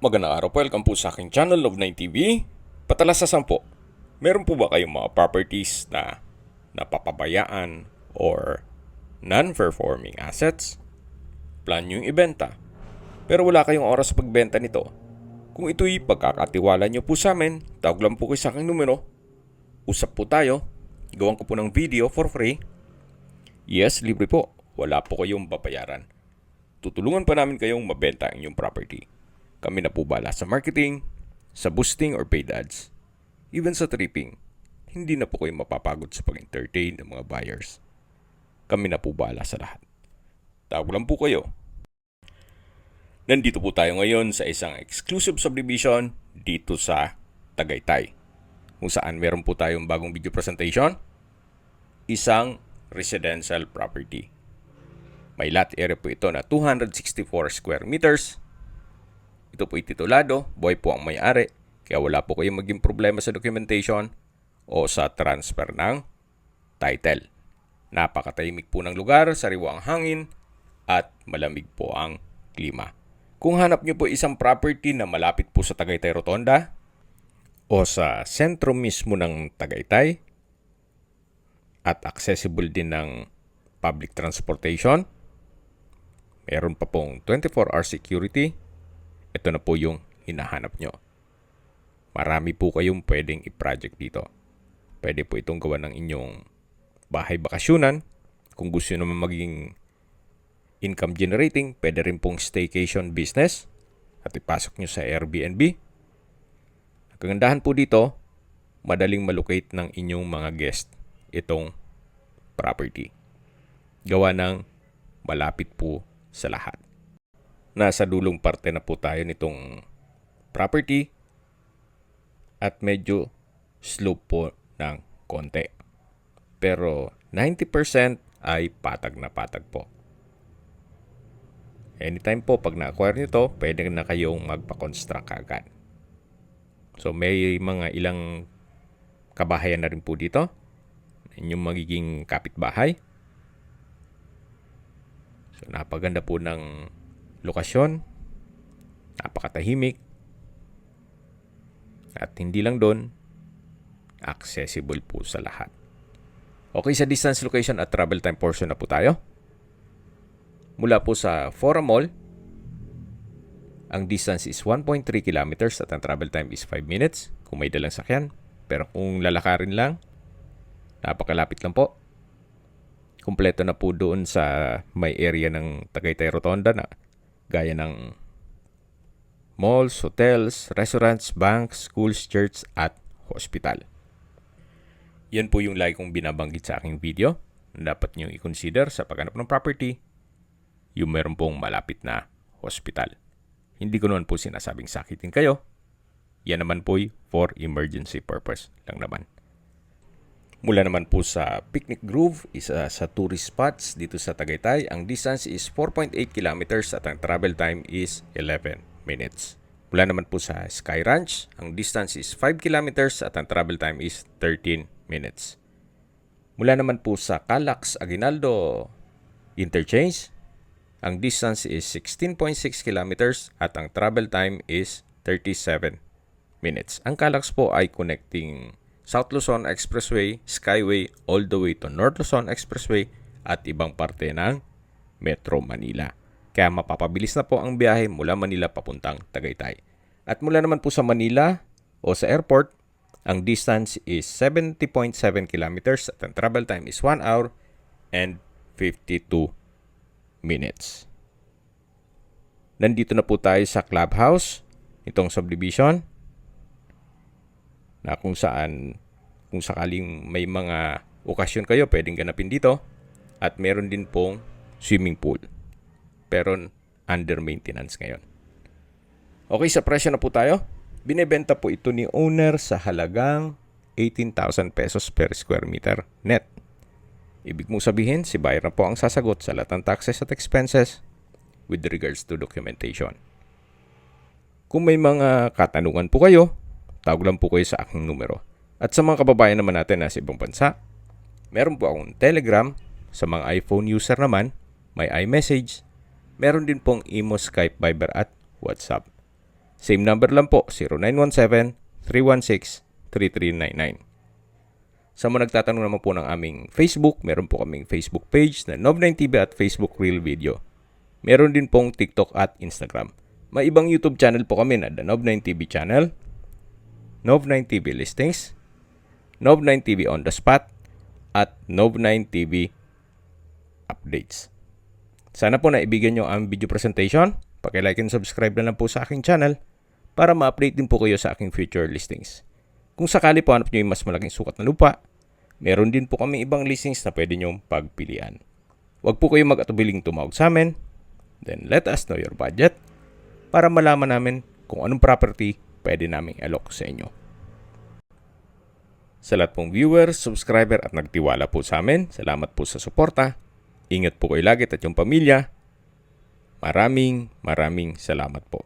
Magandang araw po, welcome po sa aking channel of 9TV. Patalasasan po, meron po ba kayong mga properties na napapabayaan or non-performing assets? Plan nyo yung ibenta, pero wala kayong oras sa pagbenta nito. Kung ito'y pagkakatiwala nyo po sa amin, tawag lang po kayo sa aking numero. Usap po tayo, gawan ko po ng video for free. Yes, libre po, wala po kayong babayaran. Tutulungan pa namin kayong mabenta ang inyong property. Kami na po bala sa marketing, sa boosting or paid ads, even sa tripping. Hindi na po kayo mapapagod sa pag-entertain ng mga buyers. Kami na po bala sa lahat. Tawag lang po kayo. Nandito po tayo ngayon sa isang exclusive subdivision dito sa Tagaytay, kung saan meron po tayong bagong video presentation. Isang residential property. May lot area po ito na 264 square meters. Ito po ititulado, buhay po ang may-ari, kaya wala po kayong maging problema sa documentation o sa transfer ng title. Napakatahimik po ng lugar, sariwa ang hangin, at malamig po ang klima. Kung hanap nyo po isang property na malapit po sa Tagaytay Rotonda o sa sentro mismo ng Tagaytay at accessible din ng public transportation, meron pa pong 24-hour security, ito na po yung hinahanap nyo. Marami po kayong pwedeng i-project dito. Pwede po itong gawa ng inyong bahay bakasyunan. Kung gusto nyo naman maging income generating, pwede rin pong staycation business at ipasok nyo sa Airbnb. Ang kagandahan po dito, madaling malocate ng inyong mga guest itong property. Gawa ng malapit po sa lahat. Nasa dulong parte na po tayo nitong property at medyo slope po ng konti. Pero 90% ay patag na patag po. Anytime po pag na-acquire nyo to, pwede na kayong magpa-construct agad. So may mga ilang kabahayan na rin po dito. Inyong magiging kapitbahay. So napaganda po ng lokasyon, napakatahimik, at hindi lang doon, accessible po sa lahat. Okay, sa distance, location at travel time portion na po tayo. Mula po sa Fora Mall, ang distance is 1.3 kilometers at ang travel time is 5 minutes kung may dalang sakyan. Pero kung lalakarin lang, napakalapit lang po. Kumpleto na po doon sa may area ng Tagaytay Rotonda na gaya ng malls, hotels, restaurants, banks, schools, church, at hospital. Yan po yung lagi kong binabanggit sa aking video na dapat nyo i-consider sa paghanap ng property, yung meron pong malapit na hospital. Hindi ko naman po sinasabing sakitin kayo. Yan naman po for emergency purpose lang naman. Mula naman po sa Picnic Grove, isa sa tourist spots dito sa Tagaytay, ang distance is 4.8 kilometers at ang travel time is 11 minutes. Mula naman po sa Sky Ranch, ang distance is 5 kilometers at ang travel time is 13 minutes. Mula naman po sa Calax Aguinaldo Interchange, ang distance is 16.6 kilometers at ang travel time is 37 minutes. Ang Calax po ay connecting South Luzon Expressway, Skyway, all the way to North Luzon Expressway at ibang parte ng Metro Manila. Kaya mapapabilis na po ang biyahe mula Manila papuntang Tagaytay. At mula naman po sa Manila o sa airport, ang distance is 70.7 kilometers at ang travel time is 1 hour and 52 minutes. Nandito na po tayo sa clubhouse, itong subdivision, na kung sakaling may mga okasyon kayo, pwedeng ganapin dito. At meron din pong swimming pool. Pero under maintenance ngayon. Okay, sa presyo na po tayo. Binebenta po ito ni owner sa halagang 18,000 pesos per square meter net. Ibig mong sabihin, si buyer na po ang sasagot sa lahat ng taxes at expenses with regards to documentation. Kung may mga katanungan po kayo, tawag lang po kayo sa aking numero. At sa mga kababayan naman natin na sa ibang bansa, meron po akong Telegram. Sa mga iPhone user naman, may iMessage. Meron din pong Imo, Skype, Viber at WhatsApp. Same number lang po, 0917-316-3399. Sa mga nagtatanong naman po ng aming Facebook, meron po kaming Facebook page na Nov9TV at Facebook Real Video. Meron din pong TikTok at Instagram. May ibang YouTube channel po kami na The Nov9TV Channel, Nov9TV Listings, Nov9TV On The Spot, at Nov9TV Updates. Sana po naibigan nyo ang video presentation. Paki-like and subscribe na lang po sa aking channel para ma-update din po kayo sa aking future listings. Kung sakali po hanap nyo yung mas malaking sukat na lupa, meron din po kami ibang listings na pwede nyo pagpilian. Huwag po kayo mag-atubiling tumawag sa amin. Then let us know your budget para malaman namin kung anong property pwede naming alok sa inyo. Sa lahat pong viewers, subscriber at nagtiwala po sa amin, salamat po sa suporta. Ingat po kayo lagi at yung pamilya. Maraming salamat po.